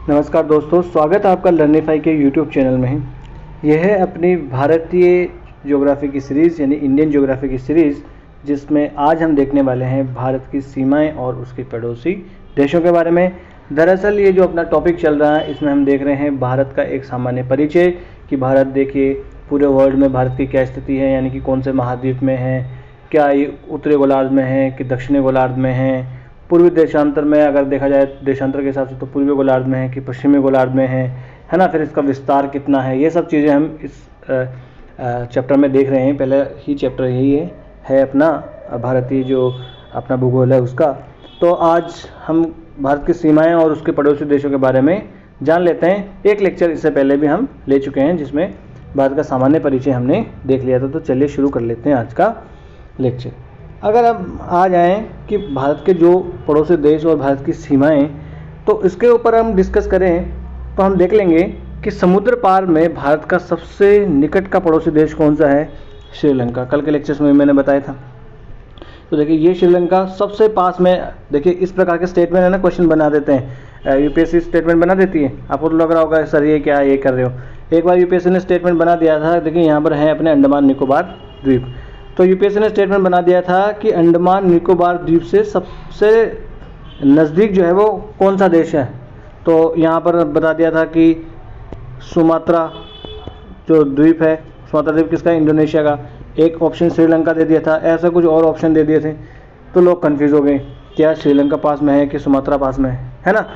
नमस्कार दोस्तों, स्वागत है आपका लर्निफाई के यूट्यूब चैनल में। यह है अपनी भारतीय ज्योग्राफी की सीरीज़ यानी इंडियन ज्योग्राफी की सीरीज़, जिसमें आज हम देखने वाले हैं भारत की सीमाएं और उसके पड़ोसी देशों के बारे में। दरअसल ये जो अपना टॉपिक चल रहा है, इसमें हम देख रहे हैं भारत का एक सामान्य परिचय कि भारत देखिए पूरे वर्ल्ड में भारत की क्या स्थिति है, यानी कि कौन से महाद्वीप में है, क्या ये उत्तरी गोलार्ध में है कि दक्षिणी गोलार्ध में है, पूर्वी देशांतर में अगर देखा जाए देशांतर के हिसाब से तो पूर्वी गोलार्ध में है कि पश्चिमी गोलार्ध में है ना। फिर इसका विस्तार कितना है, ये सब चीज़ें हम इस चैप्टर में देख रहे हैं। पहले ही चैप्टर यही है अपना भारतीय जो अपना भूगोल है उसका। तो आज हम भारत की सीमाएं और उसके पड़ोसी देशों के बारे में जान लेते हैं। एक लेक्चर इससे पहले भी हम ले चुके हैं जिसमें भारत का सामान्य परिचय हमने देख लिया था। तो चलिए शुरू कर लेते हैं आज का लेक्चर। अगर हम आ जाएं कि भारत के जो पड़ोसी देश और भारत की सीमाएं, तो इसके ऊपर हम डिस्कस करें तो हम देख लेंगे कि समुद्र पार में भारत का सबसे निकट का पड़ोसी देश कौन सा है? श्रीलंका। कल के लेक्चर्स में मैंने बताया था। तो देखिए ये श्रीलंका सबसे पास में। देखिए इस प्रकार के स्टेटमेंट है ना, क्वेश्चन बना देते हैं। यूपीएससी स्टेटमेंट बना देती है, आपको तो लग रहा होगा सर ये क्या ये कर रहे हो। एक बार यूपीएससी ने स्टेटमेंट बना दिया था। देखिए यहाँ पर है अपने अंडमान निकोबार द्वीप। तो यूपीएससी ने स्टेटमेंट बना दिया था कि अंडमान निकोबार द्वीप से सबसे नज़दीक जो है वो कौन सा देश है। तो यहाँ पर बता दिया था कि सुमात्रा जो द्वीप है, सुमात्रा द्वीप किसका है? इंडोनेशिया का। एक ऑप्शन श्रीलंका दे दिया था, ऐसा कुछ और ऑप्शन दे दिए थे। तो लोग कंफ्यूज हो गए, क्या श्रीलंका पास में है कि सुमात्रा पास में है ना।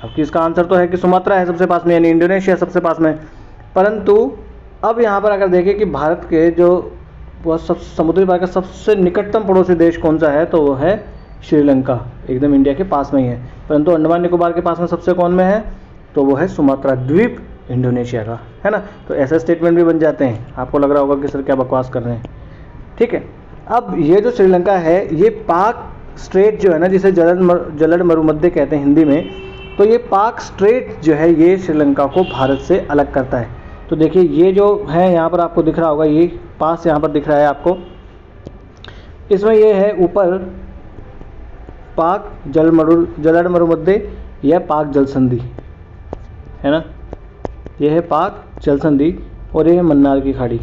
अब इसका आंसर तो है कि सुमात्रा है सबसे पास में, यानी इंडोनेशिया सबसे पास में। परंतु अब यहाँ पर अगर देखें कि भारत के जो वह सब समुद्री पार का सबसे निकटतम पड़ोसी देश कौन सा है, तो वो है श्रीलंका। एकदम इंडिया के पास में ही है। परंतु अंडमान निकोबार के पास में सबसे कौन में है, तो वो है सुमात्रा द्वीप इंडोनेशिया का, है ना। तो ऐसे स्टेटमेंट भी बन जाते हैं। आपको लग रहा होगा कि सर क्या बकवास कर रहे हैं, ठीक है। अब ये जो श्रीलंका है, ये पाक स्ट्रेट जो है ना, जिसे जलद मरुमध्य कहते हैं हिंदी में, तो ये पाक स्ट्रेट जो है ये श्रीलंका को भारत से अलग करता है। तो देखिए ये जो है यहाँ पर आपको दिख रहा होगा, ये पास यहाँ पर दिख रहा है आपको। इसमें ये है ऊपर पाक जलद मरुमध्य या पाक जल संधि, है ना। ये है पाक जल संधि और ये है मन्नार की खाड़ी,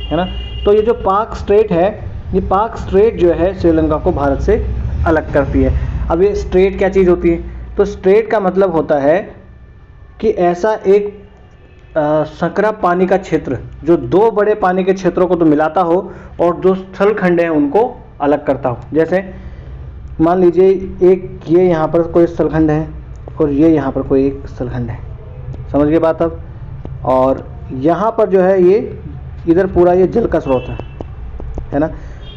है ना। तो ये जो पाक स्ट्रेट है, ये पाक स्ट्रेट जो है श्रीलंका को भारत से अलग करती है। अब ये स्ट्रेट क्या चीज़ होती है? तो स्ट्रेट का मतलब होता है कि ऐसा एक संकरा पानी का क्षेत्र जो दो बड़े पानी के क्षेत्रों को तो मिलाता हो और जो स्थल खंड हैं उनको अलग करता हो। जैसे मान लीजिए एक ये यहाँ पर कोई स्थलखंड है और ये यहाँ पर कोई एक स्थलखंड है, समझ गए बात अब। और यहाँ पर जो है ये इधर पूरा ये जल का स्रोत है ना।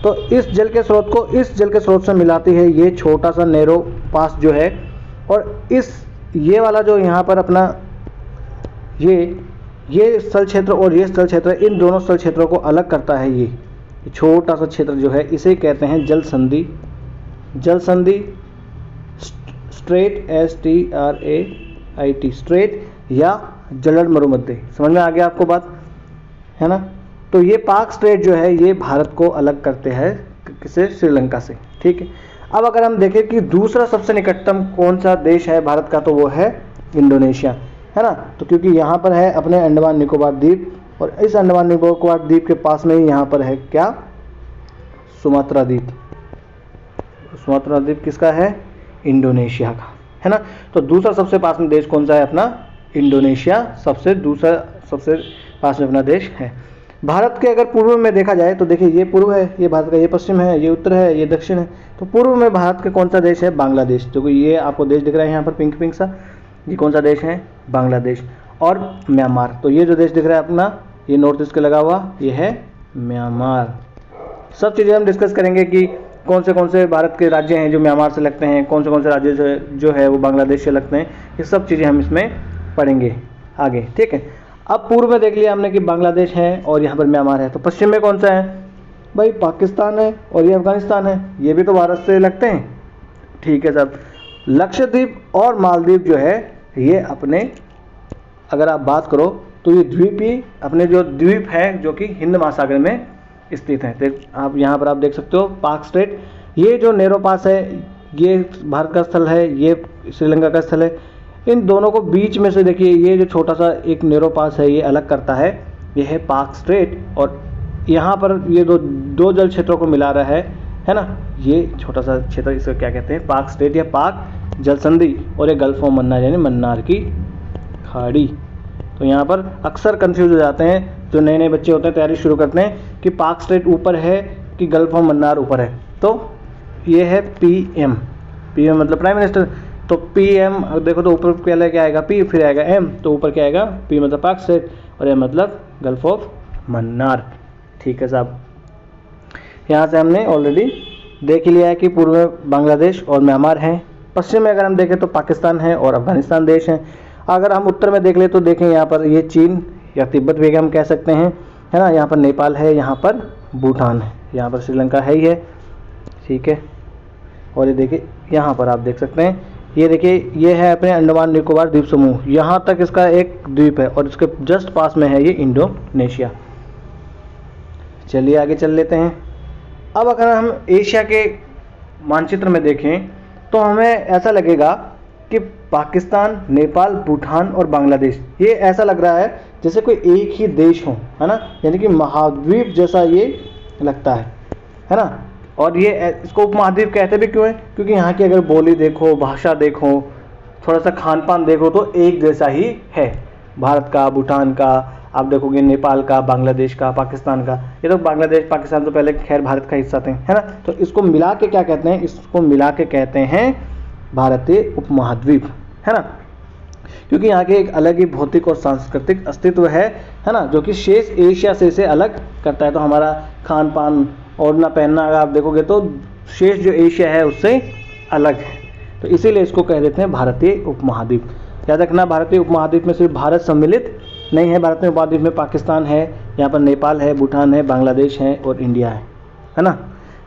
तो इस जल के स्रोत को इस जल के स्रोत से मिलाती है ये छोटा सा नैरो पास जो है। और ये वाला जो यहाँ पर अपना ये स्थल क्षेत्र और ये स्थल क्षेत्र, इन दोनों स्थल क्षेत्रों को अलग करता है ये छोटा सा क्षेत्र जो है, इसे कहते हैं जल संधि। जल संधि स्ट्रेट STRAIT स्ट्रेट या जलद मरुमध्य। समझ में आ गया आपको बात, है ना। तो ये पाक स्ट्रेट जो है ये भारत को अलग करते हैं किसे? श्रीलंका से, ठीक है। अब अगर हम देखें कि दूसरा सबसे निकटतम कौन सा देश है भारत का, तो वो है इंडोनेशिया, है ना। तो क्योंकि यहाँ पर है अपने अंडमान निकोबार द्वीप और इस अंडमान निकोबार द्वीप के पास में ही यहाँ पर है क्या? सुमात्रा द्वीप। सुमात्रा द्वीप किसका है? इंडोनेशिया का, है ना। तो दूसरा सबसे पास में देश कौन सा है? अपना इंडोनेशिया सबसे पास में अपना देश है। भारत के अगर पूर्व में देखा जाए तो देखिए ये पूर्व है, ये भारत का, ये पश्चिम है, ये उत्तर है, ये दक्षिण है। तो पूर्व में भारत के कौन सा देश है? बांग्लादेश। तो ये आपको देश दिख रहा है यहाँ पर पिंक सा, ये कौन सा देश है? बांग्लादेश। और म्यांमार। तो ये जो देश दिख रहा है अपना, ये नॉर्थ ईस्ट के लगा हुआ, ये है म्यांमार। सब चीज़ें हम डिस्कस करेंगे कि कौन से भारत के राज्य हैं जो म्यांमार से लगते हैं, कौन से राज्य जो है वो बांग्लादेश से लगते हैं। ये सब चीज़ें हम इसमें पढ़ेंगे आगे, ठीक है। अब पूर्व में देख लिया हमने कि बांग्लादेश है और यहाँ पर म्यांमार है। तो पश्चिम में कौन सा है भाई? पाकिस्तान है और ये अफगानिस्तान है। ये भी तो भारत से लगते हैं, ठीक है सर। लक्षद्वीप और मालदीव जो है ये अपने, अगर आप बात करो तो ये द्वीपी अपने जो द्वीप हैं जो कि हिंद महासागर में स्थित हैं। तो आप यहाँ पर आप देख सकते हो पाक स्ट्रेट, ये जो नैरो पास है ये भारत का स्थल है, ये श्रीलंका का स्थल है। इन दोनों को बीच में से देखिए ये जो छोटा सा एक नैरो पास है ये अलग करता है, ये है पाक स्ट्रेट। और यहाँ पर ये दो जल क्षेत्रों को मिला रहा है ना, ये छोटा सा क्षेत्र इसको क्या कहते हैं, पाक स्ट्रेट या पाक जल संधि। और ये गल्फ ऑफ मन्नार यानी मन्नार की खाड़ी। तो यहाँ पर अक्सर कंफ्यूज हो जाते हैं जो नए बच्चे होते हैं, तैयारी शुरू करते हैं कि पाक स्ट्रेट ऊपर है कि गल्फ ऑफ मन्नार ऊपर है। तो ये है पीएम मतलब प्राइम मिनिस्टर। तो पीएम देखो तो ऊपर पहले क्या आएगा पी, फिर आएगा एम, तो ऊपर क्या आएगा पी मतलब पाक स्ट्रेट और एम मतलब गल्फ ऑफ मन्नार। ठीक है साहब, यहाँ से हमने ऑलरेडी देख लिया है कि पूर्व में बांग्लादेश और म्यांमार हैं, पश्चिम में अगर हम देखें तो पाकिस्तान है और अफगानिस्तान देश हैं। अगर हम उत्तर में देख ले तो देखें यहाँ पर ये चीन या तिब्बत भी हम कह सकते हैं, है ना, यहाँ पर नेपाल है, यहाँ पर भूटान है, यहाँ पर श्रीलंका है ही है। ठीक है, और ये देखिए यहाँ पर आप देख सकते हैं, ये देखिए ये है अपने अंडमान निकोबार द्वीप समूह, यहाँ तक इसका एक द्वीप है और इसके जस्ट पास में है ये इंडोनेशिया। चलिए आगे चल लेते हैं। अब अगर हम एशिया के मानचित्र में देखें तो हमें ऐसा लगेगा कि पाकिस्तान, नेपाल, भूटान और बांग्लादेश, ये ऐसा लग रहा है जैसे कोई एक ही देश हो, है ना, यानी कि महाद्वीप जैसा ये लगता है ना। और ये इसको उपमहाद्वीप कहते भी क्यों है, क्योंकि यहाँ की अगर बोली देखो, भाषा देखो, थोड़ा सा खान पान देखो तो एक जैसा ही है। भारत का, भूटान का, आप देखोगे नेपाल का, बांग्लादेश का, पाकिस्तान का। ये तो बांग्लादेश पाकिस्तान तो पहले खैर भारत का हिस्सा थे, है ना। तो इसको मिला के क्या कहते हैं, इसको मिला के कहते हैं भारतीय उपमहाद्वीप, है ना, क्योंकि यहाँ के एक अलग ही भौतिक और सांस्कृतिक अस्तित्व है ना, जो कि शेष एशिया से इसे अलग करता है। तो हमारा खान पान और ना पहनना अगर आप देखोगे तो शेष जो एशिया है उससे अलग है, तो इसीलिए इसको कह देते हैं भारतीय उपमहाद्वीप। याद रखना, भारतीय उपमहाद्वीप में सिर्फ भारत सम्मिलित नहीं है, भारतीय उपमहाद्वीप में पाकिस्तान है, यहाँ पर नेपाल है, भूटान है, बांग्लादेश है और इंडिया है ना।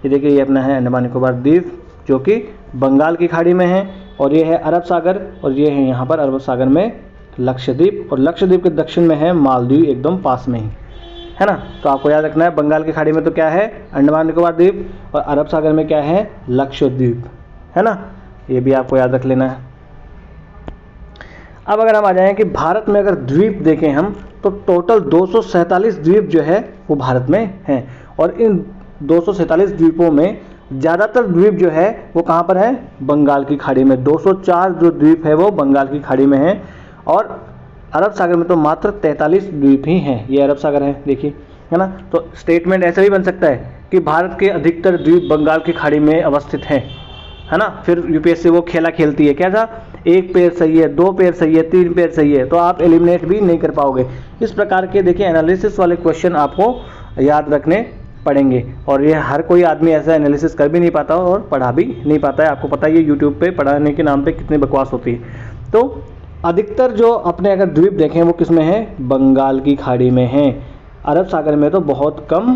ये देखिए ये अपना है अंडमान निकोबार द्वीप जो कि बंगाल की खाड़ी में है, और ये है अरब सागर, और ये है यहाँ पर अरब सागर में लक्षद्वीप, और लक्षद्वीप के दक्षिण में है मालदीव एकदम पास में ही, है ना। तो आपको याद रखना है बंगाल की खाड़ी में तो क्या है अंडमान निकोबार द्वीप, और अरब सागर में क्या है लक्षद्वीप, है ना, ये भी आपको याद रख लेना है। अब अगर हम आ जाएं कि भारत में अगर द्वीप देखें हम तो टोटल 247 द्वीप जो है वो भारत में हैं, और इन 247 द्वीपों में ज़्यादातर द्वीप जो है वो कहाँ पर है, बंगाल की खाड़ी में। 204 जो द्वीप है वो बंगाल की खाड़ी में है, और अरब सागर में तो मात्र 43 द्वीप ही हैं। ये अरब सागर है देखिए, है ना। तो स्टेटमेंट ऐसा भी बन सकता है कि भारत के अधिकतर द्वीप बंगाल की खाड़ी में अवस्थित हैं, है ना। फिर यूपीएससी वो खेला खेलती है, क्या था, एक पेड़ सही है, दो पेड़ सही है, तीन पेड़ सही है, तो आप एलिमिनेट भी नहीं कर पाओगे। इस प्रकार के देखिए एनालिसिस वाले क्वेश्चन आपको याद रखने पढ़ेंगे, और ये हर कोई आदमी ऐसा एनालिसिस कर भी नहीं पाता और पढ़ा भी नहीं पाता है। आपको पता ही है यूट्यूब पे पढ़ाने के नाम पे कितनी बकवास होती है। तो अधिकतर जो अपने अगर द्वीप देखें वो किस में है, बंगाल की खाड़ी में हैं। अरब सागर में तो बहुत कम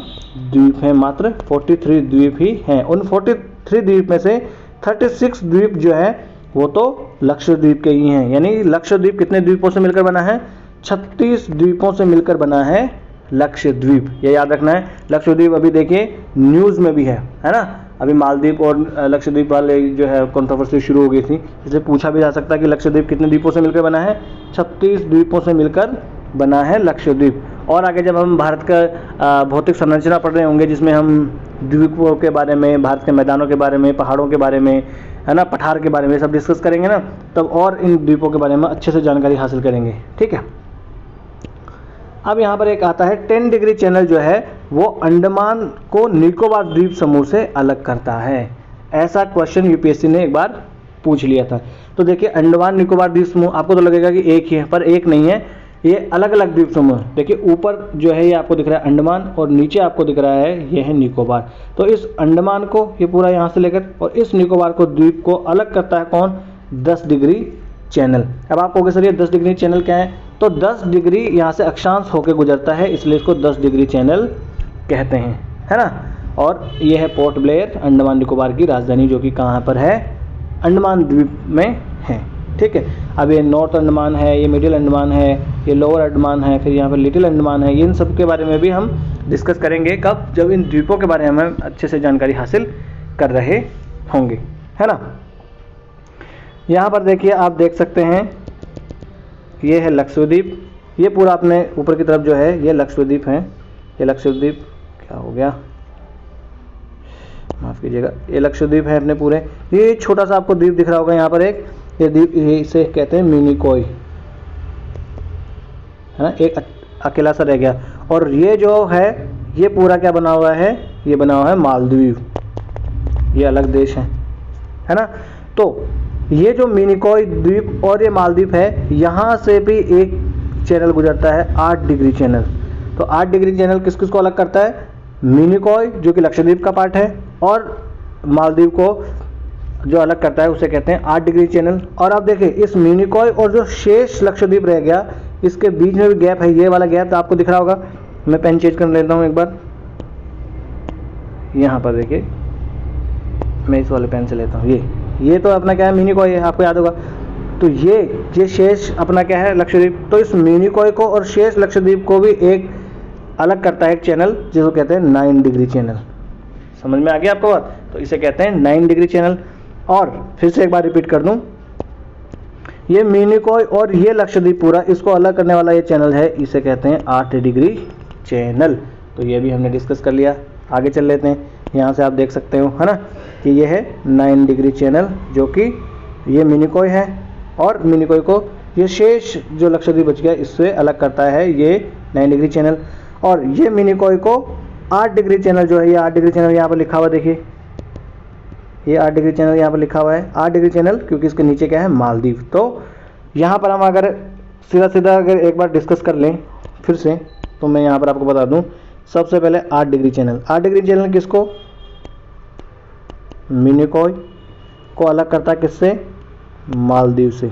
द्वीप हैं, मात्र 43 द्वीप ही हैं। उन 43 द्वीप में से 36 द्वीप जो है वो तो लक्षद्वीप के ही हैं, यानी लक्षद्वीप कितने द्वीपों से मिलकर बना है, 36 द्वीपों से मिलकर बना है लक्षद्वीप। ये याद रखना है। लक्षद्वीप अभी देखिए न्यूज़ में भी है ना। अभी मालदीव और लक्षद्वीप वाले जो है कंट्रोवर्सी शुरू हो गई थी, इसलिए पूछा भी जा सकता है कि लक्षद्वीप कितने द्वीपों से मिलकर बना है, 36 द्वीपों से मिलकर बना है लक्षद्वीप। और आगे जब हम भारत का भौतिक संरचना पढ़ रहे होंगे, जिसमें हम द्वीपों के बारे में, भारत के मैदानों के बारे में, पहाड़ों के बारे में, है ना, पठार के बारे में सब डिस्कस करेंगे ना, तब और इन द्वीपों के बारे में अच्छे से जानकारी हासिल करेंगे। ठीक है, अब यहाँ पर एक आता है 10 डिग्री चैनल जो है वो अंडमान को निकोबार द्वीप समूह से अलग करता है। ऐसा क्वेश्चन यूपीएससी ने एक बार पूछ लिया था। तो देखिए अंडमान निकोबार द्वीप समूह, आपको तो लगेगा कि एक ही है, पर एक नहीं है, ये अलग अलग द्वीप समूह। देखिए ऊपर जो है ये आपको दिख रहा है अंडमान, और नीचे आपको दिख रहा है ये है निकोबार। तो इस अंडमान को ये पूरा यहाँ से लेकर और इस निकोबार को द्वीप को अलग करता है कौन, 10 डिग्री चैनल। अब आप कहोगे सर ये 10 डिग्री चैनल क्या है, तो 10 डिग्री यहाँ से अक्षांश होकर गुजरता है, इसलिए इसको 10 डिग्री चैनल कहते हैं, है ना। और ये है पोर्ट ब्लेयर, अंडमान निकोबार की राजधानी, जो कि कहाँ पर है, अंडमान द्वीप में है। ठीक है, अब ये नॉर्थ अंडमान है, ये मिडिल अंडमान है, ये लोअर अंडमान है, फिर यहाँ पर लिटिल अंडमान है। इन सब के बारे में भी हम डिस्कस करेंगे कब, जब इन द्वीपों के बारे में हम अच्छे से जानकारी हासिल कर रहे होंगे, है ना। यहाँ पर देखिए, आप देख सकते हैं ये है लक्षद्वीप, ये पूरा अपने ऊपर की तरफ जो है ये लक्षद्वीप है। ये लक्षद्वीप क्या हो गया, माफ़ कीजिएगा, ये लक्षद्वीप है अपने पूरे। ये छोटा सा आपको द्वीप दिख रहा होगा यहाँ पर एक, ये द्वीप, ये इसे कहते हैं मिनिकॉय, है ना, एक अकेला सा रह गया। और ये जो है ये पूरा क्या बना हुआ है, ये बना हुआ है मालदीव, ये अलग देश है ना। तो ये जो मिनिकॉय द्वीप और ये मालदीव है, यहाँ से भी एक चैनल गुजरता है 8 डिग्री चैनल। तो 8 डिग्री चैनल किस किस को अलग करता है, मिनिकॉय जो कि लक्षद्वीप का पार्ट है, और मालदीव को जो अलग करता है उसे कहते हैं 8 डिग्री चैनल। और आप देखिए इस मिनिकॉय और जो शेष लक्षद्वीप रह गया, इसके बीच में भी गैप है, ये वाला गैप तो आपको दिख रहा होगा। मैं पेन चेंज कर लेता हूँ एक बार, यहाँ पर देखिए, मैं इस वाले पेन से लेता हूँ। ये तो अपना क्या है, मिनिकॉय है, आपको याद होगा। तो ये शेष अपना क्या है, लक्षद्वीप। तो इस मिनिकॉय को और शेष लक्षद्वीप को भी एक अलग करता है एक चैनल, जिसको कहते हैं 9 डिग्री चैनल। समझ में आ गया आपको बात, तो इसे कहते हैं 9 डिग्री चैनल। और फिर से एक बार रिपीट कर दूं, ये मिनिकॉय और ये लक्षद्वीप पूरा, इसको अलग करने वाला ये चैनल है, इसे कहते हैं 8 डिग्री चैनल। तो ये भी हमने डिस्कस कर लिया। आगे चल लेते हैं, यहाँ से आप देख सकते हो, है ना, कि ये है 9 डिग्री चैनल, जो कि ये मिनिकॉय है, और मिनिकॉय को ये शेष जो लक्षद्वीप बच गया इससे अलग करता है ये 9 डिग्री चैनल। और ये मिनिकॉय को 8 डिग्री चैनल जो है, ये 8 डिग्री चैनल यहाँ पर लिखा हुआ, देखिए ये 8 डिग्री चैनल यहाँ पर लिखा हुआ है, 8 डिग्री चैनल, क्योंकि इसके नीचे क्या है, मालदीव। तो यहाँ पर हम अगर सीधा अगर एक बार डिस्कस कर लें फिर से, तो मैं यहाँ पर आपको बता दूँ, सबसे पहले 8 डिग्री चैनल। 8 डिग्री चैनल किसको, मिनिकॉय को अलग करता है, किससे, मालदीव से।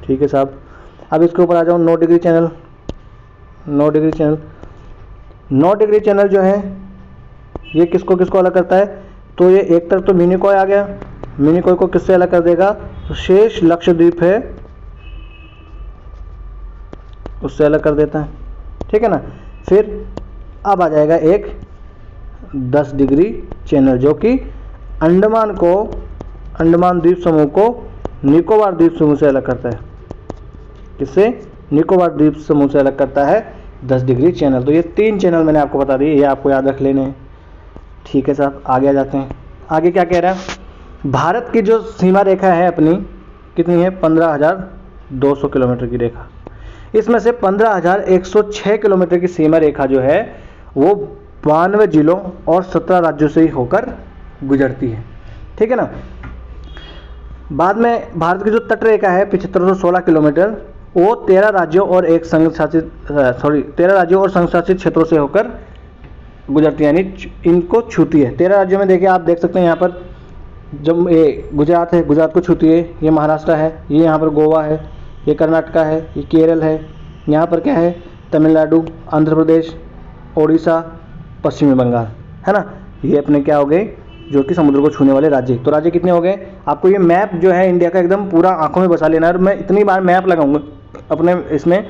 ठीक है साहब। अब इसके ऊपर आ जाओ, 9 degree channel. 9 degree channel, 9 degree channel जो है ये किसको किसको अलग करता है, तो ये एक तरफ तो मिनिकॉय आ गया, मिनिकॉय को किससे अलग कर देगा, तो शेष लक्षद्वीप है उससे अलग कर देता है। ठीक है ना। फिर अब आ जाएगा एक 10 डिग्री चैनल, जो कि अंडमान द्वीप समूह को निकोबार द्वीप समूह से अलग करता है। किससे, निकोबार द्वीप समूह से अलग करता है 10 डिग्री चैनल। तो ये 3 चैनल मैंने आपको बता दिए, ये आपको याद रख लेने हैं। ठीक है साहब, आगे आ जाते हैं। आगे क्या कह रहा है, भारत की जो सीमा रेखा है अपनी, कितनी है, 15,200 किलोमीटर की रेखा। इसमें से 15,106 किलोमीटर की सीमा रेखा जो है वो 92 जिलों और 17 राज्यों से ही होकर गुजरती है। ठीक है ना। बाद में भारत की जो तट रेखा है 7516 किलोमीटर, वो 13 राज्यों और संघ शासित क्षेत्रों से होकर गुजरती है, यानी इनको छूती है। 13 राज्यों में देखिए, आप देख सकते हैं यहाँ पर, जब ये गुजरात है, गुजरात को छूती है, ये महाराष्ट्र है, ये यहाँ पर गोवा है, ये कर्नाटका है, ये केरल है, यहाँ पर क्या है, तमिलनाडु, आंध्र प्रदेश, ओडिशा, पश्चिमी बंगाल, है ना। ये अपने क्या हो गए, जो कि समुद्र को छूने वाले राज्य। तो राज्य कितने हो गए, आपको ये मैप जो है इंडिया का एकदम पूरा आंखों में बसा लेना है। और मैं इतनी बार मैप लगाऊंगा अपने इसमें,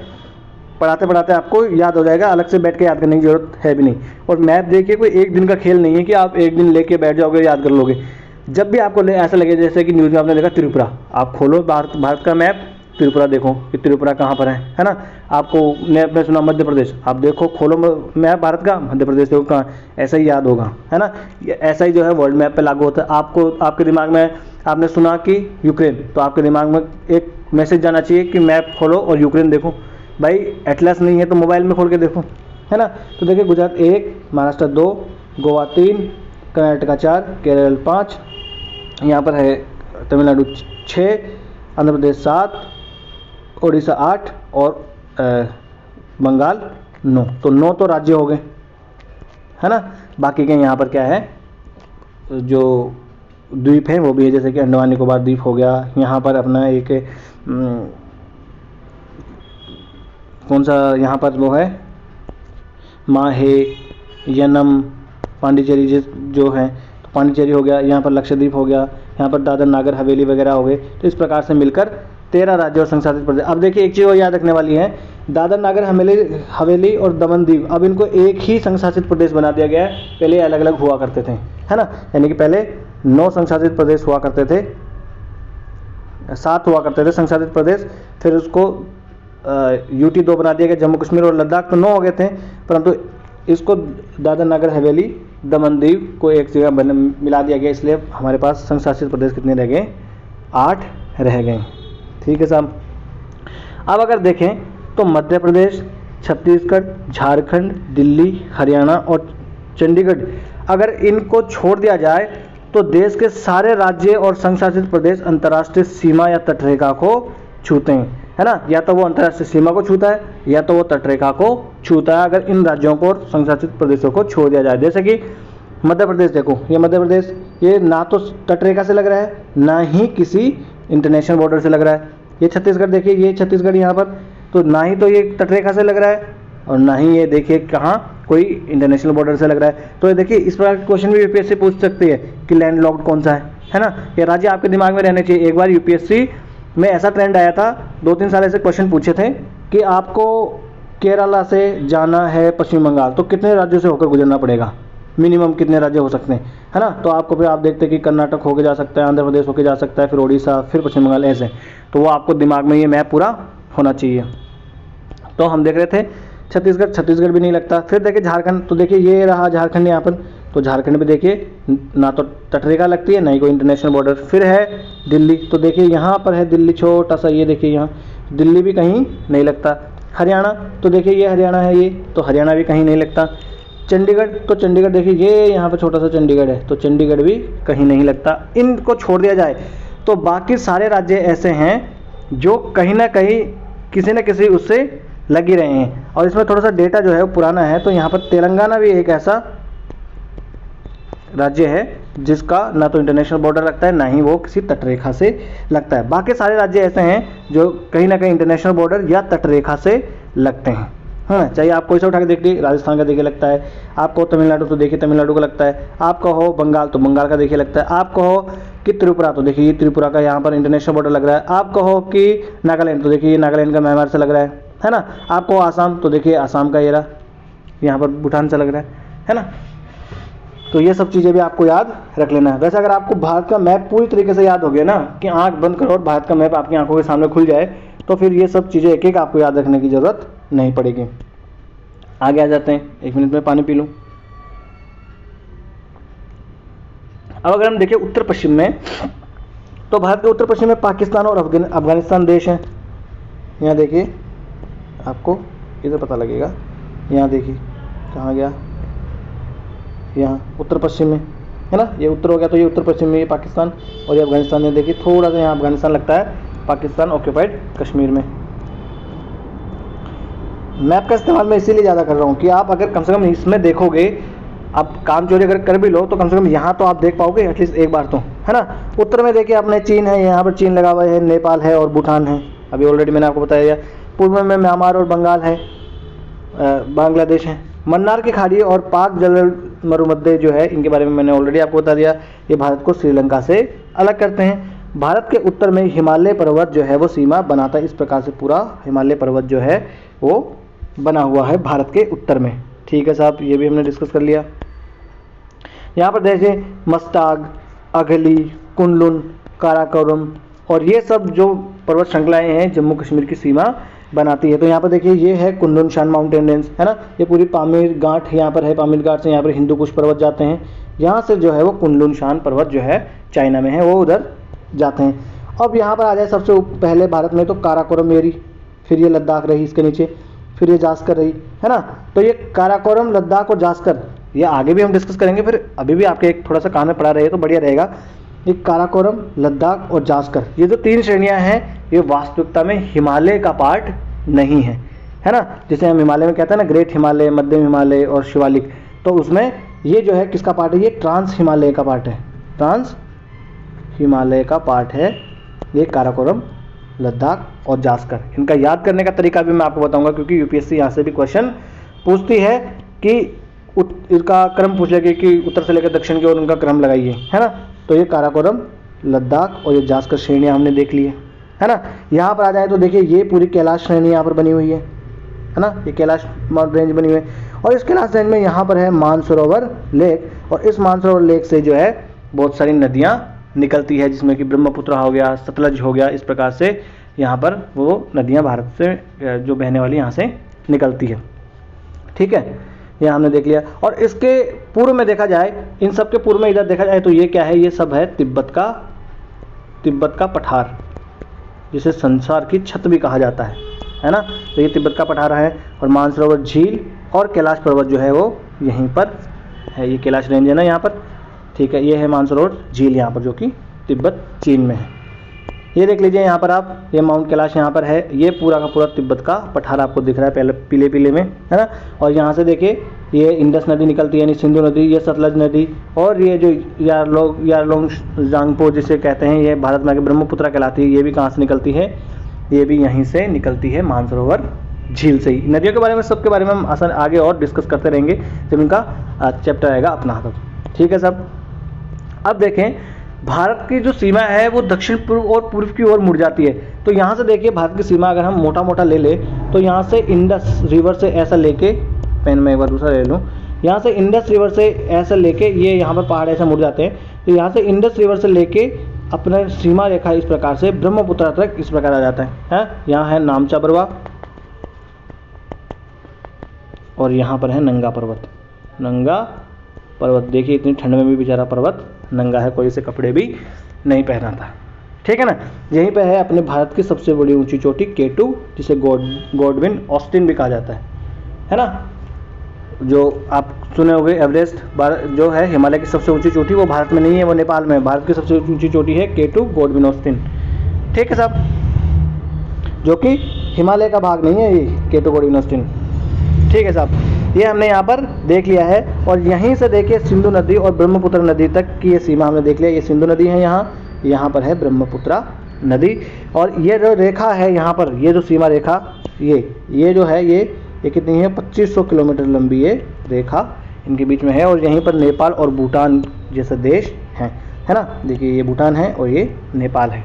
पढ़ाते पढ़ाते आपको याद हो जाएगा, अलग से बैठ के याद करने की जरूरत है भी नहीं। और मैप देखिए, कोई एक दिन का खेल नहीं है कि आप एक दिन लेके बैठ जाओगे याद कर लोगे। जब भी आपको ऐसा लगे, जैसे कि न्यूज़ में आपने देखा त्रिपुरा, आप खोलो भारत का मैप, त्रिपुरा देखो कि त्रिपुरा कहाँ पर है ना। आपको मैप सुना मध्य प्रदेश, आप देखो, खोलो मैप भारत का, मध्य प्रदेश देखो कहाँ, ऐसा ही याद होगा, है ना। ऐसा ही जो है वर्ल्ड मैप पे लागू होता है। आपको आपके दिमाग में आपने सुना कि यूक्रेन, तो आपके दिमाग में एक मैसेज जाना चाहिए कि मैप खोलो और यूक्रेन देखो। भाई एटलस नहीं है तो मोबाइल में खोल के देखो, है ना। तो देखिए, गुजरात 1, महाराष्ट्र 2, गोवा 3, कर्नाटका 4, केरल 5, यहाँ पर है तमिलनाडु 6, आंध्र प्रदेश 7, उड़ीसा 8 और बंगाल 9। तो 9 तो राज्य हो गए, है ना। बाकी के यहाँ पर क्या है, जो द्वीप है वो भी है, जैसे कि अंडमान निकोबार द्वीप हो गया। यहाँ पर अपना एक कौन सा यहाँ पर वो है, माहे, यनम, पांडिचेरी जो है, तो पांडिचेरी हो गया, यहाँ पर लक्षद्वीप हो गया, यहाँ पर दादर नागर हवेली वगैरह हो गए। तो इस प्रकार से मिलकर 13 राज्य और संघ शासित प्रदेश। अब देखिए, एक चीज़ और याद रखने वाली है, दादर नागर हवेली और दमन दीव, अब इनको एक ही संघ शासित प्रदेश बना दिया गया है। पहले अलग अलग हुआ करते थे, है ना। यानी कि पहले 9 संघशासित प्रदेश हुआ करते थे, 7 हुआ करते थे संघशासित प्रदेश, फिर उसको यूटी 2 बना दिया गया, जम्मू कश्मीर और लद्दाख तो 9 हो गए थे, परंतु इसको दादर नगर हवेली दमन दीव को एक जगह मिला दिया गया, इसलिए हमारे पास संघशासित प्रदेश कितने रह गए, 8 रह गए। ठीक है साहब। अब अगर देखें तो मध्य प्रदेश, छत्तीसगढ़, झारखंड, दिल्ली, हरियाणा और चंडीगढ़, अगर इनको छोड़ दिया जाए तो देश के सारे राज्य और संघशासित प्रदेश अंतर्राष्ट्रीय सीमा या तटरेखा को छूते हैं, है ना। या तो वो अंतर्राष्ट्रीय सीमा को छूता है या तो वो तटरेखा को छूता है, अगर इन राज्यों को और संघशासित प्रदेशों को छोड़ दिया जाए। जैसे कि मध्य प्रदेश, देखो ये मध्य प्रदेश, ये ना तो तटरेखा से लग रहा है ना ही किसी इंटरनेशनल बॉर्डर से लग रहा है। ये छत्तीसगढ़, देखिए ये छत्तीसगढ़ यहाँ पर, तो ना ही तो ये तटरेखा से लग रहा है और ना ही ये देखिए कहाँ कोई इंटरनेशनल बॉर्डर से लग रहा है। तो ये देखिए इस प्रकार के क्वेश्चन भी यूपीएससी पूछ सकती है कि लैंडलॉक्ड कौन सा है ना। ये राज्य आपके दिमाग में रहने चाहिए। एक बार यूपीएससी में ऐसा ट्रेंड आया था, 2-3 साल ऐसे क्वेश्चन पूछे थे कि आपको केरला से जाना है पश्चिम बंगाल, तो कितने राज्यों से होकर गुजरना पड़ेगा, मिनिमम कितने राज्य हो सकते हैं, है ना। तो आपको फिर आप देखते हैं कि कर्नाटक होके जा सकता है, आंध्र प्रदेश होके जा सकता है, फिर उड़ीसा, फिर पश्चिम बंगाल, ऐसे। तो वो आपको दिमाग में ये मैप पूरा होना चाहिए। तो हम देख रहे थे छत्तीसगढ़, छत्तीसगढ़ भी नहीं लगता। फिर देखिए झारखंड, तो देखिए ये रहा झारखंड यहाँ पर, तो झारखंड भी देखिए ना तो तटरेखा लगती है ना ही कोई इंटरनेशनल बॉर्डर। फिर है दिल्ली, तो देखिए यहाँ पर है दिल्ली, छोटा सा, ये देखिए यहाँ दिल्ली भी कहीं नहीं लगता। हरियाणा, तो देखिए ये हरियाणा है, ये तो हरियाणा भी कहीं नहीं लगता। चंडीगढ़, तो चंडीगढ़ देखिए ये यहाँ पर छोटा सा चंडीगढ़ है, तो चंडीगढ़ भी कहीं नहीं लगता। इनको छोड़ दिया जाए तो बाकी सारे राज्य ऐसे हैं जो कहीं ना कहीं किसी न किसी उससे लग ही रहे हैं। और इसमें थोड़ा सा डेटा जो है वो पुराना है, तो यहाँ पर तेलंगाना भी एक ऐसा राज्य है जिसका ना तो इंटरनेशनल बॉर्डर लगता है ना ही वो किसी तटरेखा से लगता है। बाकी सारे राज्य ऐसे हैं जो कहीं ना कहीं इंटरनेशनल बॉर्डर या तटरेखा से लगते हैं। हाँ, चाहिए आपको इसे उठा के देख लीजिए, राजस्थान का देखिए लगता है, आपको तमिलनाडु तो देखिए तमिलनाडु का लगता है, आपका हो बंगाल तो बंगाल का देखिए लगता है, आपको हो कि त्रिपुरा तो देखिए ये त्रिपुरा का यहाँ पर इंटरनेशनल बॉर्डर लग रहा है, आपको हो कि नागालैंड तो देखिए ये नागालैंड का म्यांमार से लग रहा है ना। आपको आसाम तो देखिए आसाम का ये रहा, यहाँ पर भूटान से लग रहा है ना। तो ये सब चीज़ें भी आपको याद रख लेना है। वैसे अगर आपको भारत का मैप पूरी तरीके से याद हो गया ना, कि आंख बंद करो और भारत का मैप आपकी आंखों के सामने खुल जाए, तो फिर ये सब चीज़ें एक एक आपको याद रखने की ज़रूरत नहीं पड़ेगी। आगे आ जाते हैं, 1 मिनट में पानी पी लूँ। अब अगर हम देखें उत्तर पश्चिम में, तो भारत के उत्तर पश्चिम में पाकिस्तान और अफगानिस्तान देश हैं। यहाँ देखिए आपको इधर पता लगेगा, यहाँ देखिए कहाँ गया, यहाँ उत्तर पश्चिम में है ना, ये उत्तर हो गया, तो ये उत्तर पश्चिम में ये पाकिस्तान और ये अफगानिस्तान में। देखिए थोड़ा सा यहाँ अफगानिस्तान लगता है, पाकिस्तान ऑक्यूपाइड कश्मीर में। मैप का इस्तेमाल मैं इसीलिए ज़्यादा कर रहा हूँ कि आप अगर कम से कम इसमें देखोगे, आप काम चोरी अगर कर भी लो तो कम से कम यहाँ तो आप देख पाओगे एटलीस्ट एक बार तो, है ना। उत्तर में देखिए अपने चीन है, यहाँ पर चीन लगा हुआ है, नेपाल है और भूटान है, अभी ऑलरेडी मैंने आपको बताया। पूर्व में म्यांमार और बंगाल है, बांग्लादेश है। मन्नार की खाड़ी और पाक जल मरुमध्य जो है, इनके बारे में मैंने ऑलरेडी आपको बता दिया, ये भारत को श्रीलंका से अलग करते हैं। भारत के उत्तर में हिमालय पर्वत जो है वो सीमा बनाता है, इस प्रकार से पूरा हिमालय पर्वत जो है वो बना हुआ है भारत के उत्तर में। ठीक है साहब, ये भी हमने डिस्कस कर लिया। यहाँ पर देखिए मस्ताग, अगली, कुनलुन, काराकोरम और ये सब जो पर्वत श्रृंखलाएं हैं जम्मू कश्मीर की सीमा बनाती है। तो यहाँ पर देखिए ये है कुनलुन शान माउंटेन रेंज, है ना। ये पूरी पामीर घाट यहाँ पर है, पामीर घाट से यहाँ पर हिंदू कुश पर्वत जाते हैं, यहाँ से जो है वो कुनलुन शान पर्वत जो है चाइना में है, वो उधर जाते हैं। अब यहाँ पर आ जाए सबसे पहले भारत में, तो काराकोरम एरी, फिर ये लद्दाख रही इसके नीचे, फिर ये जास्कर रही, है ना। तो ये काराकोरम, लद्दाख और जास्कर, ये आगे भी हम डिस्कस करेंगे, फिर अभी भी आपके एक थोड़ा सा कान में पड़ा रहे तो बढ़िया रहेगा। ये काराकोरम, लद्दाख और जास्कर, ये जो 3 श्रेणियां हैं, ये वास्तविकता में हिमालय का पार्ट नहीं है ना। जिसे हम हिमालय में कहते हैं ना, ग्रेट हिमालय, मध्यम हिमालय और शिवालिक, तो उसमें ये जो है किसका पार्ट है, ये ट्रांस हिमालय का पार्ट है, ट्रांस हिमालय का पार्ट है ये काराकोरम, लद्दाख और जास्कर। इनका याद करने का तरीका भी मैं आपको बताऊंगा, क्योंकि यूपीएससी यहाँ से भी क्वेश्चन पूछती है कि इसका क्रम पूछ लेगी कि उत्तर से लेकर दक्षिण की ओर उनका क्रम लगाइए, है ना। तो ये काराकोरम, लद्दाख और ये जास्कर श्रेणियाँ हमने देख ली है ना। यहाँ पर आ जाए तो देखिए ये पूरी कैलाश श्रेणी यहाँ पर बनी हुई है ना, ये कैलाश रेंज बनी हुई है। और इस कैलाश रेंज में यहाँ पर है मानसरोवर लेक, और इस मानसरोवर लेक से जो है बहुत सारी नदियाँ निकलती है, जिसमें कि ब्रह्मपुत्र हो गया, सतलज हो गया, इस प्रकार से यहाँ पर वो नदियाँ भारत से जो बहने वाली यहाँ से निकलती है। ठीक है, ये हमने देख लिया। और इसके पूर्व में देखा जाए, इन सब के पूर्व में इधर देखा जाए तो ये क्या है, ये सब है तिब्बत का पठार, जिसे संसार की छत भी कहा जाता है ना। तो ये तिब्बत का पठार है। और मानसरोवर झील और कैलाश पर्वत जो है वो यहीं पर है, ये कैलाश रेंज है ना यहाँ पर। ठीक है, ये है मानसरोवर झील यहाँ पर, जो कि तिब्बत चीन में है। ये देख लीजिए यहाँ पर आप, ये माउंट कैलाश यहाँ पर है। ये पूरा का पूरा तिब्बत का पठार आपको दिख रहा है पहले पीले पीले में, है ना। और यहाँ से देखिए ये इंडस नदी निकलती है, यानी सिंधु नदी, ये सतलज नदी, और ये जो यारलोंग जांगपो जिसे कहते हैं, ये भारत में आगे ब्रह्मपुत्र कहलाती है। ये भी कहाँ से निकलती है, ये भी यहीं से निकलती है, मानसरोवर झील से ही। नदियों के बारे में, सबके बारे में हम आसान आगे और डिस्कस करते रहेंगे जब इनका चैप्टर आएगा अपना। ठीक है सब। अब देखें, भारत की जो सीमा है वो दक्षिण पूर्व और पूर्व की ओर मुड़ जाती है। तो यहाँ से देखिए भारत की सीमा अगर हम मोटा मोटा ले ले तो यहाँ से इंडस रिवर से ऐसा लेके, पेन में एक बार दूसरा ले लूँ, यहाँ से इंडस रिवर से ऐसा लेके ये यहाँ पर पहाड़ ऐसे मुड़ जाते हैं। तो यहाँ से इंडस रिवर से लेके अपना सीमा रेखा इस प्रकार से ब्रह्मपुत्र तक इस प्रकार आ जाता है। यहाँ है नामचा बरवा और यहाँ पर है नंगा पर्वत। देखिए इतनी ठंड में भी बेचारा पर्वत नंगा है, कोई इसे कपड़े भी नहीं पहना था। ठीक है ना। यहीं पे है अपने भारत की सबसे बड़ी ऊंची चोटी K2, जिसे गॉडविन ऑस्टिन भी कहा जाता है ना। जो आप सुने होंगे एवरेस्ट जो है हिमालय की सबसे ऊंची चोटी, वो भारत में नहीं है, वो नेपाल में है। भारत की सबसे ऊंची चोटी है K2 गॉडविन ऑस्टिन। ठीक है साहब, जो कि हिमालय का भाग नहीं है ये K2 गॉडविन ऑस्टिन। ठीक है साहब, ये हमने यहाँ पर देख लिया है। और यहीं से देखिए सिंधु नदी और ब्रह्मपुत्र नदी तक की ये सीमा हमने देख लिया। ये सिंधु नदी है यहाँ पर है ब्रह्मपुत्र नदी। और ये जो रेखा है यहाँ पर, ये जो सीमा रेखा, ये जो है ये कितनी है, 2500 किलोमीटर लंबी ये रेखा इनके बीच में है। और यहीं पर नेपाल और भूटान जैसे देश हैं, है ना। देखिए ये भूटान है और ये नेपाल है।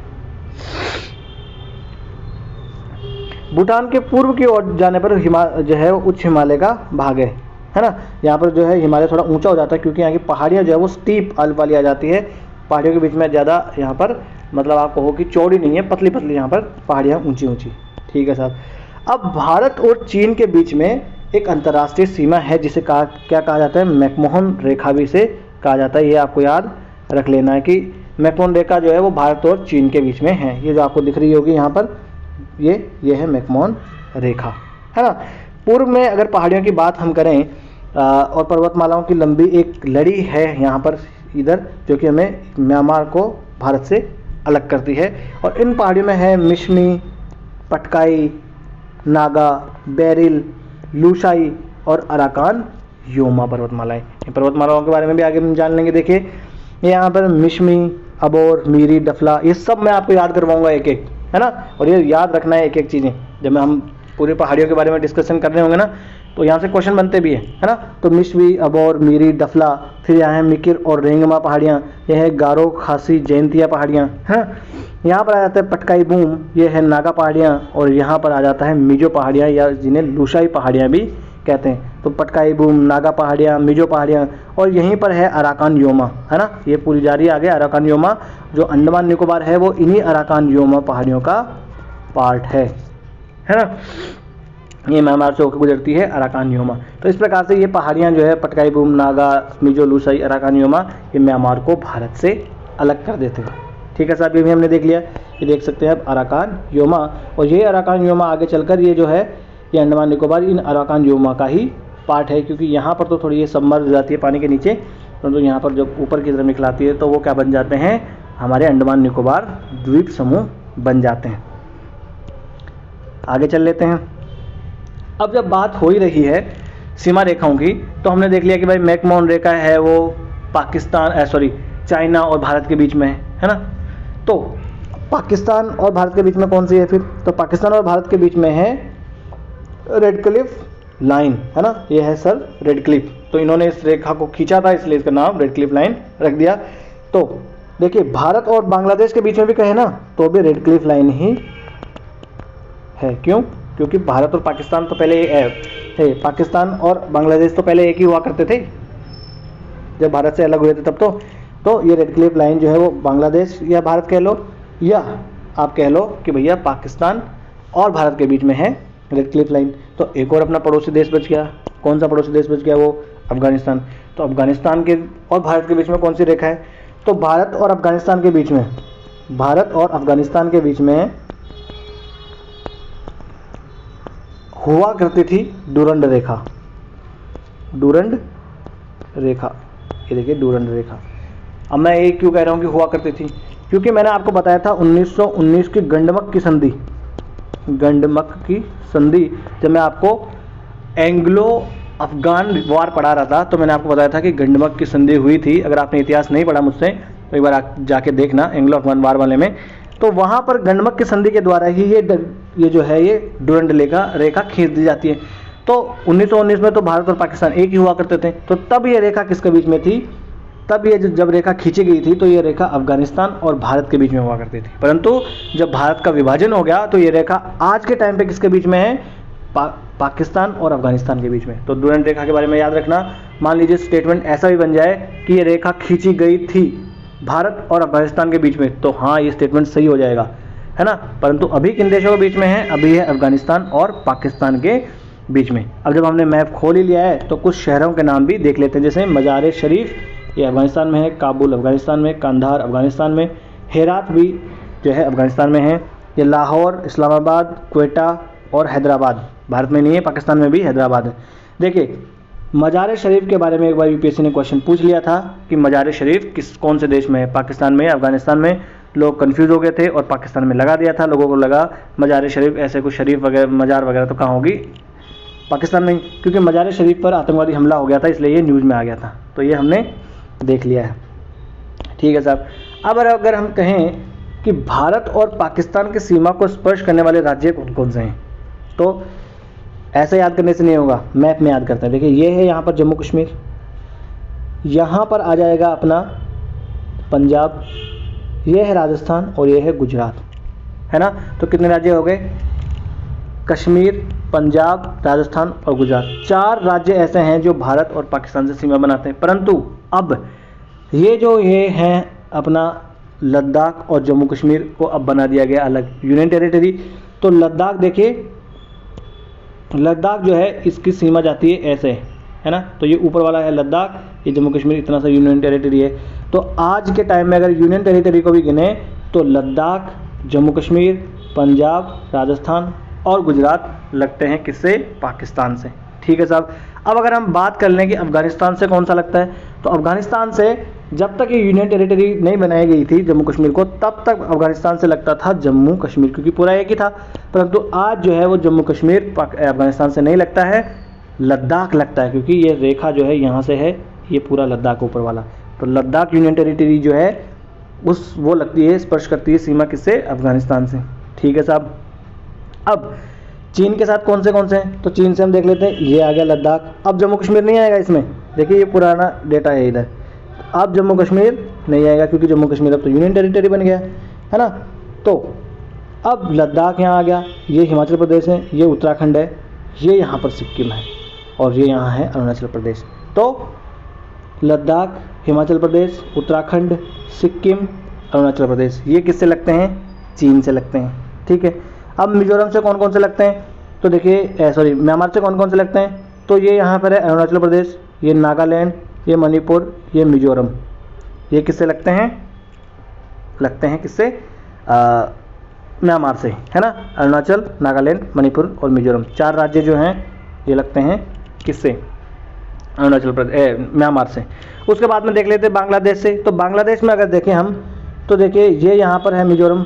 भूटान के पूर्व की ओर जाने पर जो है उच्च हिमालय का भाग है ना। यहाँ पर जो है हिमालय थोड़ा ऊंचा हो जाता है, क्योंकि यहाँ की पहाड़ियाँ जो है वो स्टीप वाली आ जाती है। पहाड़ियों के बीच में ज़्यादा यहाँ पर मतलब आप कहो कि चौड़ी नहीं है, पतली पतली यहाँ पर पहाड़ियाँ ऊंची ऊंची। ठीक है साहब। अब भारत और चीन के बीच में एक अंतर्राष्ट्रीय सीमा है, जिसे क्या कहा जाता है, मैकमोहन रेखा भी इसे कहा जाता है। ये आपको याद रख लेना है कि मैकमोहन रेखा जो है वो भारत और चीन के बीच में है। ये जो आपको दिख रही होगी यहाँ पर, ये है मैकमोहन रेखा, है ना। पूर्व में अगर पहाड़ियों की बात हम करें और पर्वतमालाओं की लंबी एक लड़ी है यहाँ पर इधर, जो कि हमें म्यांमार को भारत से अलग करती है। और इन पहाड़ियों में है मिशमी, पटकाई, नागा, बेरिल, लूशाई और अराकान योमा पर्वतमालाएं। इन पर्वतमालाओं के बारे में भी आगे हम जान लेंगे। देखिए ये यहाँ पर मिशमी, अबोर, मीरी, डफला, ये सब मैं आपको याद करवाऊंगा एक एक, है ना। और ये याद रखना है एक एक चीज़ें, जब हम पूरी पहाड़ियों के बारे में डिस्कशन करने होंगे ना, तो यहाँ से क्वेश्चन बनते भी है ना। तो मिशवी, अबोर, मीरी, डफला, फिर यहाँ है मिकिर और रेंगमा पहाड़ियाँ, यह है गारो, खासी, जयंतिया पहाड़ियाँ, है ना। यहाँ पर आ जाता है पटकाई बूम, ये है नागा पहाड़ियाँ। और यहाँ पर आ जाता है मिजो पहाड़ियाँ, या जिन्हें लूशाई पहाड़ियाँ भी कहते हैं। तो पटकाई बूम, नागा पहाड़ियाँ, मिजो पहाड़ियाँ, और यहीं पर है अराकान योमा, है ना। ये पूरी जारी आगे अराकान योमा, जो अंडमान निकोबार है वो इन्हीं अराकान योमा पहाड़ियों का पार्ट है ना। ये म्यांमार से होकर गुजरती है अराकान योमा। तो इस प्रकार से ये पहाड़ियाँ जो है पटकाई बूम, नागा, मिजो, लूसाई, अराकान योमा, ये म्यांमार को भारत से अलग कर देते हैं। ठीक है साहब, ये भी हमने देख लिया। ये देख सकते हैं आप अराकान योमा, और ये अराकान योमा आगे चलकर ये जो है ये अंडमान निकोबार इन अराकान योमा का ही पार्ट है, क्योंकि यहाँ पर तो थोड़ी ये सबमर्ज हो जाती है पानी के नीचे, परंतु यहाँ पर जब ऊपर की तरफ निकलाती है तो वो क्या बन जाते हैं, हमारे अंडमान निकोबार द्वीप समूह बन जाते हैं। आगे चल लेते हैं। अब जब बात हो ही रही है सीमा रेखाओं की, तो हमने देख लिया कि भाई मैकमोहन रेखा है वो चाइना और भारत के बीच में है ना। तो पाकिस्तान और भारत के बीच में कौन सी है फिर, तो पाकिस्तान और भारत के बीच में है रेड क्लिफ लाइन, है ना। ये है सर रेड क्लिफ, तो इन्होंने इस रेखा को खींचा था, इसलिए इसका नाम रेड क्लिफ लाइन रख दिया। तो देखिए भारत और बांग्लादेश के बीच में भी कहे ना, तो भी रेड क्लिफ लाइन ही है। क्यों? क्योंकि भारत और पाकिस्तान तो पहले थे, पाकिस्तान और बांग्लादेश तो पहले एक ही हुआ करते थे। जब भारत से अलग हुए थे तब तो तो ये रेड क्लिफ लाइन जो है वो बांग्लादेश या भारत कह लो, या आप कह लो कि भैया पाकिस्तान और भारत के बीच में है रेड क्लिफ लाइन। तो एक और अपना पड़ोसी देश बच गया। कौन सा पड़ोसी देश बच गया? वो अफगानिस्तान। तो अफगानिस्तान के और भारत के बीच में कौन सी रेखा है? तो भारत और अफगानिस्तान के बीच में, भारत और अफगानिस्तान के बीच में हुआ करती थी डूरंड रेखा। डूरंड रेखा, ये देखिए डूरंड रेखा। अब मैं ये क्यों कह रहा हूँ कि हुआ करती थी? क्योंकि मैंने आपको बताया था 1919 की गंडमक की संधि, गंडमक की संधि, जब मैं आपको एंग्लो अफगान वार पढ़ा रहा था तो मैंने आपको बताया था कि गंडमक की संधि हुई थी। अगर आपने इतिहास नहीं पढ़ा मुझसे तो एक बार जाके देखना एंग्लो अफगान वार वाले में। तो वहाँ पर गंडमक की संधि के द्वारा ही ये जो है ये डूरंड रेखा खींच दी जाती है। तो 1919 में तो भारत और पाकिस्तान एक ही हुआ करते थे, तो तब ये रेखा किसके बीच में थी? तब ये जब रेखा खींची गई थी तो ये रेखा अफगानिस्तान और भारत के बीच में हुआ करती थी। परंतु जब भारत का विभाजन हो गया तो ये रेखा आज के टाइम पे किसके बीच में है? पाकिस्तान और अफगानिस्तान के बीच में। तो डूरंड रेखा के बारे में याद रखना। मान लीजिए स्टेटमेंट ऐसा भी बन जाए कि ये रेखा खींची गई थी भारत और अफगानिस्तान के बीच में, तो हाँ ये स्टेटमेंट सही हो जाएगा, है ना। परंतु अभी किन देशों के बीच में है? अभी है अफगानिस्तान और पाकिस्तान के बीच में। अब जब हमने मैप खोल ही लिया है तो कुछ शहरों के नाम भी देख लेते हैं, जैसे मजार शरीफ ये अफगानिस्तान में है, काबुल अफगानिस्तान में, कंधार अफगानिस्तान में, हेरात भी जो है अफगानिस्तान में है, ये लाहौर, इस्लामाबाद, क्वेटा और हैदराबाद भारत में नहीं है, पाकिस्तान में भी हैदराबाद है। देखिए मजार शरीफ के बारे में एक बार यूपीएससी ने क्वेश्चन पूछ लिया था कि मजार शरीफ कौन से देश में है, पाकिस्तान में, अफगानिस्तान में। लोग कंफ्यूज हो गए थे और पाकिस्तान में लगा दिया था। लोगों को लगा मजार शरीफ ऐसे कुछ शरीफ वगैरह मजार वगैरह तो कहाँ होगी, पाकिस्तान में, क्योंकि मजार शरीफ पर आतंकवादी हमला हो गया था इसलिए ये न्यूज़ में आ गया था। तो ये हमने देख लिया है, ठीक है साहब। अब अगर हम कहें कि भारत और पाकिस्तान की सीमा को स्पर्श करने वाले राज्य कौन कौन से हैं, तो ऐसे याद करने से नहीं होगा, मैप में याद करते हैं। देखिए ये है यहाँ पर जम्मू कश्मीर, यहाँ पर आ जाएगा अपना पंजाब, ये है राजस्थान और ये है गुजरात, है ना। तो कितने राज्य हो गए? कश्मीर, पंजाब, राजस्थान और गुजरात। 4 राज्य ऐसे हैं जो भारत और पाकिस्तान से सीमा बनाते हैं। परंतु अब ये हैं अपना लद्दाख और जम्मू कश्मीर को अब बना दिया गया अलग यूनियन टेरिटरी। तो लद्दाख देखिए, लद्दाख जो है इसकी सीमा जाती है ऐसे, है ना। तो ये ऊपर वाला है लद्दाख, ये जम्मू कश्मीर इतना सा यूनियन टेरिटरी है। तो आज के टाइम में अगर यूनियन टेरिटरी को भी गिने तो लद्दाख, जम्मू कश्मीर, पंजाब, राजस्थान और गुजरात लगते हैं किससे? पाकिस्तान से, ठीक है साहब। अब अगर हम बात कर लें कि अफगानिस्तान से कौन सा लगता है, तो अफगानिस्तान से जब तक ये यूनियन टेरिटरी नहीं बनाई गई थी जम्मू कश्मीर को, तब तक अफगानिस्तान से लगता था जम्मू कश्मीर, क्योंकि पूरा एक ही था। परंतु आज जो है वो जम्मू कश्मीर अफगानिस्तान से नहीं लगता है, लद्दाख लगता है, क्योंकि ये रेखा जो है यहाँ से है, ये पूरा लद्दाख ऊपर वाला। तो लद्दाख यूनियन टेरिटरी जो है वो लगती है, स्पर्श करती है सीमा किससे? अफगानिस्तान से, ठीक है साहब। अब चीन के साथ कौन से हैं, तो चीन से हम देख लेते हैं, ये आ गया लद्दाख। अब जम्मू कश्मीर नहीं आएगा इसमें, देखिए ये पुराना डेटा है इधर। अब जम्मू कश्मीर नहीं आएगा क्योंकि जम्मू कश्मीर अब तो यूनियन टेरिटरी बन गया है ना। तो अब लद्दाख यहाँ आ गया, ये हिमाचल प्रदेश है, ये उत्तराखंड है, ये यहाँ पर सिक्किम है और ये यहाँ है अरुणाचल प्रदेश। तो लद्दाख, हिमाचल प्रदेश, उत्तराखंड, सिक्किम, अरुणाचल प्रदेश, ये किससे लगते हैं? चीन से लगते हैं, ठीक है। अब मिजोरम से कौन कौन से लगते हैं, तो देखिए म्यांमार से कौन कौन से लगते हैं, तो ये यहाँ पर है अरुणाचल प्रदेश, ये नागालैंड, ये मणिपुर, ये मिजोरम, ये किससे लगते हैं? लगते हैं किससे? म्यांमार से, है ना। अरुणाचल, नागालैंड, मणिपुर और मिजोरम 4 राज्य जो हैं ये लगते हैं किससे? अरुणाचल प्रदेश, म्यांमार से। उसके बाद में देख लेते हैं बांग्लादेश से। तो बांग्लादेश में अगर देखें हम तो देखिए ये यहाँ पर है मिजोरम,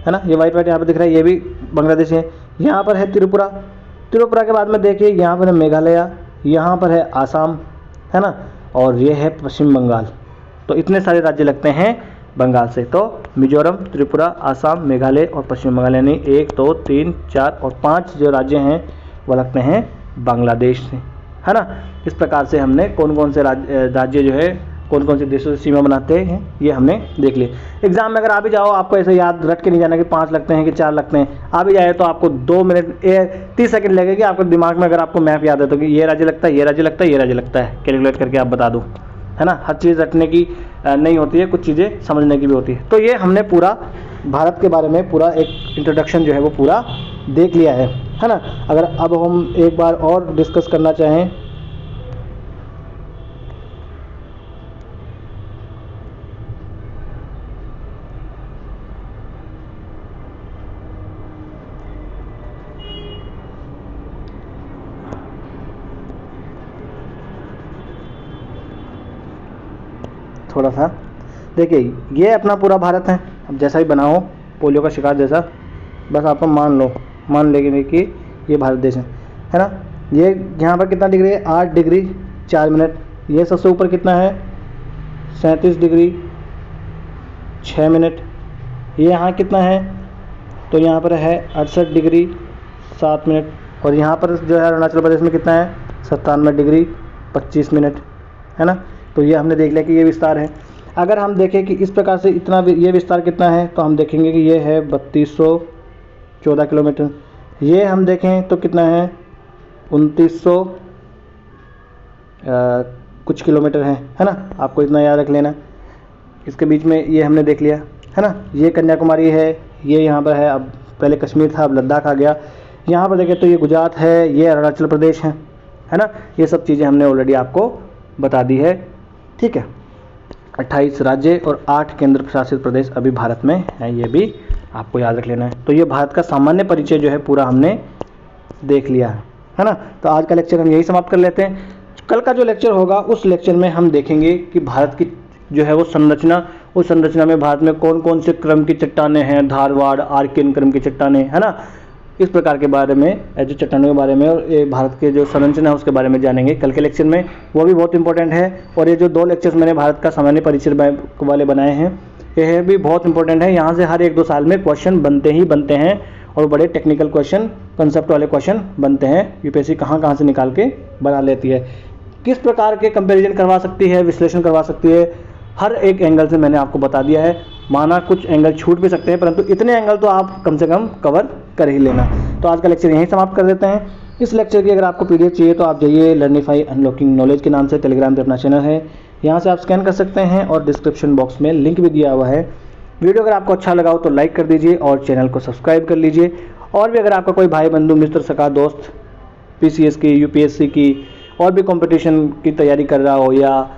है ना, ये वाइट यहाँ पर दिख रहा है, ये भी बांग्लादेश है। यहाँ पर है त्रिपुरा, त्रिपुरा के बाद में देखिए यहाँ पर है मेघालय, यहाँ पर है आसाम, है ना, और ये है पश्चिम बंगाल। तो इतने सारे राज्य लगते हैं बंगाल से। तो मिजोरम, त्रिपुरा, आसाम, मेघालय और पश्चिम बंगाल, यानी 1, 2, 3, 4 और 5 जो राज्य हैं वो लगते हैं बांग्लादेश से, है ना। इस प्रकार से हमने कौन कौन से राज्य जो है कौन कौन से देशों से सीमा बनाते हैं ये हमने देख लिया। एग्जाम में अगर आ भी जाओ, आपको ऐसे याद रट के नहीं जाना कि 5 लगते हैं कि 4 लगते हैं। आ भी जाए तो आपको 2 मिनट 30 सेकंड लगेगी आपको दिमाग में, अगर आपको मैप याद है तो कि ये राज्य लगता है, ये राज्य लगता है, ये राज्य लगता है, कैलकुलेट करके आप बता दो, है ना। हर चीज़ रटने की नहीं होती है, कुछ चीज़ें समझने की भी होती है। तो ये हमने पूरा भारत के बारे में पूरा एक इंट्रोडक्शन जो है वो पूरा देख लिया है ना। अगर अब हम एक बार और डिस्कस करना चाहें, थोड़ा सा देखिए, ये अपना पूरा भारत है। अब जैसा ही बना हो पोलियो का शिकार जैसा, बस आप मान लेंगे कि ये भारत देश है ना। ये यहाँ पर कितना डिग्री है, 8 डिग्री 4 मिनट। ये सबसे ऊपर कितना है, 37 डिग्री 6 मिनट। ये यहाँ कितना है, तो यहाँ पर है 68 डिग्री 7 मिनट। और यहाँ पर जो है अरुणाचल प्रदेश में कितना है, 97 डिग्री 25 मिनट, है ना। तो ये हमने देख लिया कि ये विस्तार है। अगर हम देखें कि इस प्रकार से इतना ये विस्तार कितना है, तो हम देखेंगे कि ये है 3214 किलोमीटर। ये हम देखें तो कितना है, 2900 कुछ किलोमीटर है ना। आपको इतना याद रख लेना। इसके बीच में ये हमने देख लिया, है ना। ये कन्याकुमारी है, ये यहाँ पर है, अब पहले कश्मीर था, अब लद्दाख आ गया। यहाँ पर देखें तो ये गुजरात है, ये अरुणाचल प्रदेश है ना। ये सब चीज़ें हमने ऑलरेडी आपको बता दी है, ठीक है। 28 राज्य और 8 केंद्र शासित प्रदेश अभी भारत में हैं, ये भी आपको याद रख लेना है। तो ये भारत का सामान्य परिचय जो है पूरा हमने देख लिया है ना। तो आज का लेक्चर हम यही समाप्त कर लेते हैं। कल का जो लेक्चर होगा उस लेक्चर में हम देखेंगे कि भारत की जो है वो संरचना, उस संरचना में भारत में कौन कौन से क्रम की चट्टानें हैं, धारवाड़ आर्कियन क्रम की चट्टानें, है ना। इस प्रकार के बारे में, जो चट्टानों के बारे में और ये भारत के जो संरचना है उसके बारे में जानेंगे कल के लेक्चर में। वो भी बहुत इंपॉर्टेंट है। और ये जो 2 लेक्चर्स मैंने भारत का सामान्य परिचय वाले बनाए हैं, ये भी बहुत इंपॉर्टेंट है। यहाँ से हर 1-2 साल में क्वेश्चन बनते हैं और बड़े टेक्निकल क्वेश्चन, कंसेप्ट वाले क्वेश्चन बनते हैं। यूपीएससी कहाँ से निकाल के बना लेती है, किस प्रकार के कंपैरिजन करवा सकती है, विश्लेषण करवा सकती है, हर एक एंगल से मैंने आपको बता दिया है। माना कुछ एंगल छूट भी सकते हैं, परंतु इतने एंगल तो आप कम से कम कवर कर ही लेना। तो आज का लेक्चर यहीं समाप्त कर देते हैं। इस लेक्चर की अगर आपको पीडीएफ चाहिए तो आप जाइए लर्निफाई अनलॉकिंग नॉलेज के नाम से टेलीग्राम पे अपना चैनल है, यहाँ से आप स्कैन कर सकते हैं और डिस्क्रिप्शन बॉक्स में लिंक भी दिया हुआ है। वीडियो अगर आपको अच्छा लगा हो तो लाइक कर दीजिए और चैनल को सब्सक्राइब कर लीजिए। और भी अगर आपका कोई भाई बंधु मित्र सका दोस्त पीसीएस की, यूपीएससी की और भी कंपटीशन की तैयारी कर रहा हो, या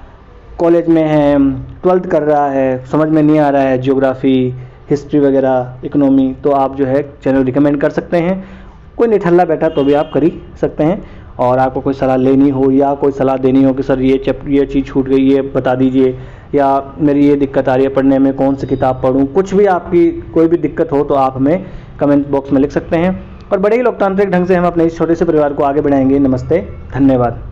कॉलेज में है, 12th कर रहा है, समझ में नहीं आ रहा है ज्योग्राफी, हिस्ट्री वगैरह, इकोनॉमी, तो आप जो है चैनल रिकमेंड कर सकते हैं। कोई निठल्ला बैठा तो भी आप कर ही सकते हैं। और आपको कोई सलाह लेनी हो या कोई सलाह देनी हो कि सर ये चीज़ छूट गई, ये बता दीजिए, या मेरी ये दिक्कत आ रही है पढ़ने में, कौन सी किताब पढूं, कुछ भी आपकी कोई भी दिक्कत हो तो आप हमें कमेंट बॉक्स में लिख सकते हैं। और बड़े ही लोकतांत्रिक ढंग से हम अपने इस छोटे से परिवार को आगे बढ़ाएंगे। नमस्ते, धन्यवाद।